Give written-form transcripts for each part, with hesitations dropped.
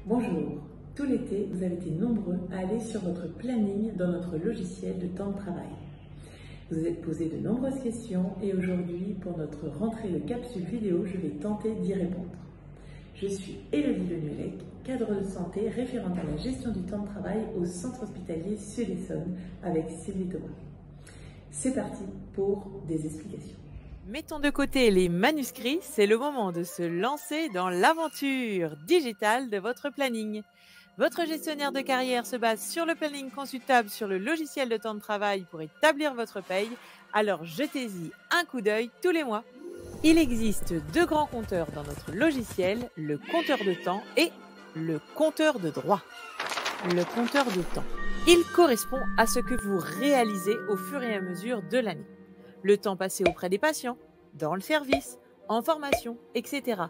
Bonjour, tout l'été, vous avez été nombreux à aller sur votre planning dans notre logiciel de temps de travail. Vous vous êtes posé de nombreuses questions et aujourd'hui, pour notre rentrée de capsule vidéo, je vais tenter d'y répondre. Je suis Élodie Lenuelec, cadre de santé référente à la gestion du temps de travail au centre hospitalier Sud-Essonne avec Sylvie Thomas. C'est parti pour des explications. Mettons de côté les manuscrits, c'est le moment de se lancer dans l'aventure digitale de votre planning. Votre gestionnaire de carrière se base sur le planning consultable sur le logiciel de temps de travail pour établir votre paye, alors jetez-y un coup d'œil tous les mois. Il existe deux grands compteurs dans notre logiciel, le compteur de temps et le compteur de droit. Le compteur de temps, il correspond à ce que vous réalisez au fur et à mesure de l'année. Le temps passé auprès des patients, dans le service, en formation, etc.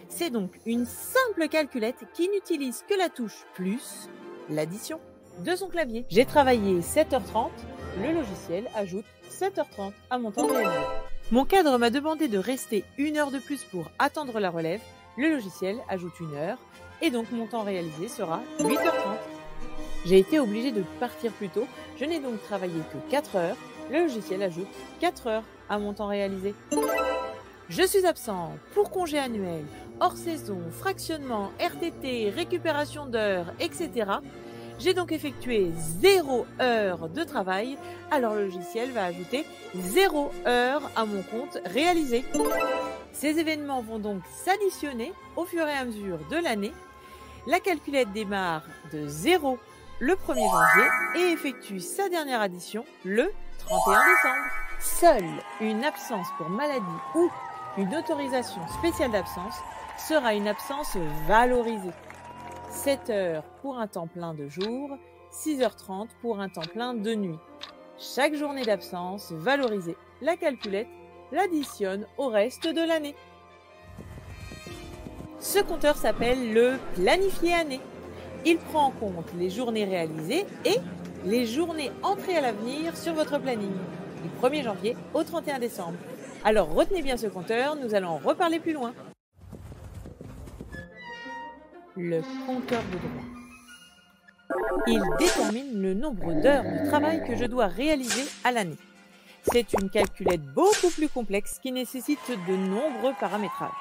C'est donc une simple calculette qui n'utilise que la touche plus, l'addition, de son clavier. J'ai travaillé 7h30, le logiciel ajoute 7h30 à mon temps réalisé. Mon cadre m'a demandé de rester 1 heure de plus pour attendre la relève, le logiciel ajoute 1 heure et donc mon temps réalisé sera 8h30. J'ai été obligée de partir plus tôt, je n'ai donc travaillé que 4 heures, le logiciel ajoute 4 heures à mon temps réalisé. Je suis absent pour congé annuel, hors saison, fractionnement, RTT, récupération d'heures, etc. J'ai donc effectué 0 heure de travail, alors le logiciel va ajouter 0 heure à mon compte réalisé. Ces événements vont donc s'additionner au fur et à mesure de l'année. La calculette démarre de 0 le 1er janvier et effectue sa dernière addition le 31 décembre. Seule une absence pour maladie ou une autorisation spéciale d'absence sera une absence valorisée. 7 heures pour un temps plein de jour, 6h30 pour un temps plein de nuit. Chaque journée d'absence valorisée, la calculette l'additionne au reste de l'année. Ce compteur s'appelle le planifié année. Il prend en compte les journées réalisées et les journées entrées à l'avenir sur votre planning, du 1er janvier au 31 décembre. Alors retenez bien ce compteur, nous allons en reparler plus loin. Le compteur de droit. Il détermine le nombre d'heures de travail que je dois réaliser à l'année. C'est une calculette beaucoup plus complexe qui nécessite de nombreux paramétrages.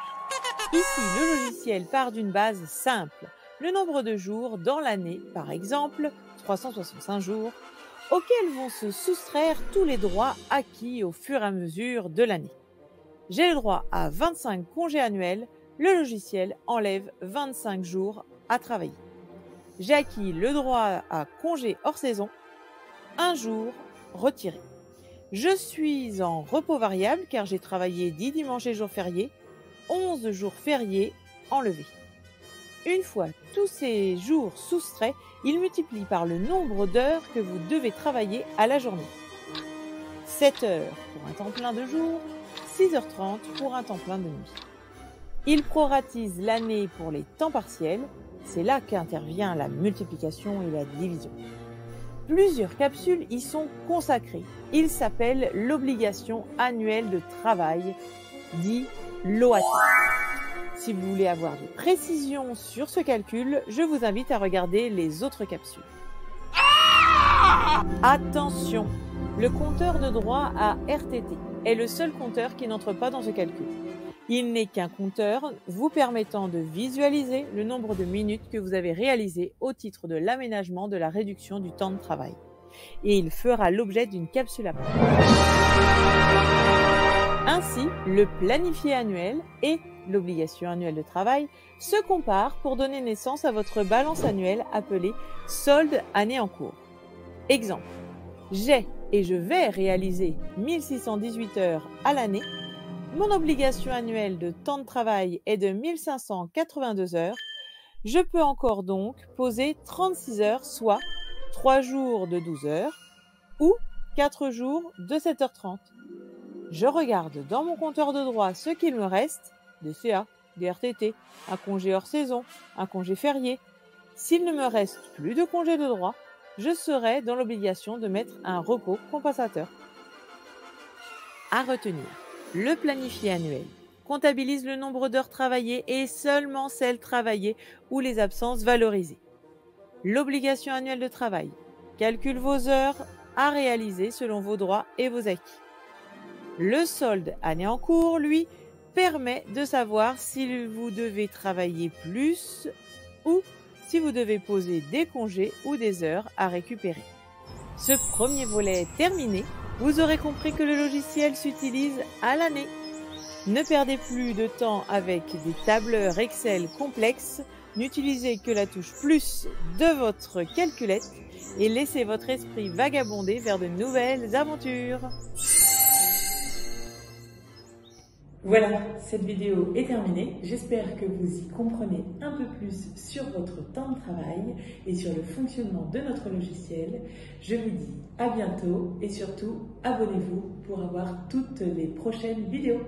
Ici, le logiciel part d'une base simple, le nombre de jours dans l'année, par exemple 365 jours, auxquels vont se soustraire tous les droits acquis au fur et à mesure de l'année. J'ai le droit à 25 congés annuels, le logiciel enlève 25 jours à travailler. J'ai acquis le droit à congé hors saison, 1 jour retiré. Je suis en repos variable car j'ai travaillé 10 dimanches et jours fériés, 11 jours fériés enlevés. Une fois tous ces jours soustraits, il multiplie par le nombre d'heures que vous devez travailler à la journée. 7 heures pour un temps plein de jour, 6h30 pour un temps plein de nuit. Il proratise l'année pour les temps partiels, c'est là qu'intervient la multiplication et la division. Plusieurs capsules y sont consacrées. Il s'appelle l'obligation annuelle de travail, dit l'OAT. Si vous voulez avoir des précisions sur ce calcul, je vous invite à regarder les autres capsules. Attention, le compteur de droit à RTT est le seul compteur qui n'entre pas dans ce calcul. Il n'est qu'un compteur vous permettant de visualiser le nombre de minutes que vous avez réalisées au titre de l'aménagement de la réduction du temps de travail. Et il fera l'objet d'une capsule à part. Ainsi, le planifié annuel et l'obligation annuelle de travail se comparent pour donner naissance à votre balance annuelle appelée solde année en cours. Exemple, j'ai et je vais réaliser 1618 heures à l'année. Mon obligation annuelle de temps de travail est de 1582 heures. Je peux encore donc poser 36 heures, soit 3 jours de 12 heures ou 4 jours de 7h30. Je regarde dans mon compteur de droit ce qu'il me reste, des CA, des RTT, un congé hors saison, un congé férié. S'il ne me reste plus de congé de droit, je serai dans l'obligation de mettre un repos compensateur. À retenir, le planifié annuel comptabilise le nombre d'heures travaillées et seulement celles travaillées ou les absences valorisées. L'obligation annuelle de travail calcule vos heures à réaliser selon vos droits et vos acquis. Le solde année en cours, lui, permet de savoir si vous devez travailler plus ou si vous devez poser des congés ou des heures à récupérer. Ce premier volet est terminé. Vous aurez compris que le logiciel s'utilise à l'année. Ne perdez plus de temps avec des tableurs Excel complexes. N'utilisez que la touche plus de votre calculette et laissez votre esprit vagabonder vers de nouvelles aventures. Voilà, cette vidéo est terminée. J'espère que vous y comprenez un peu plus sur votre temps de travail et sur le fonctionnement de notre logiciel. Je vous dis à bientôt et surtout abonnez-vous pour avoir toutes les prochaines vidéos.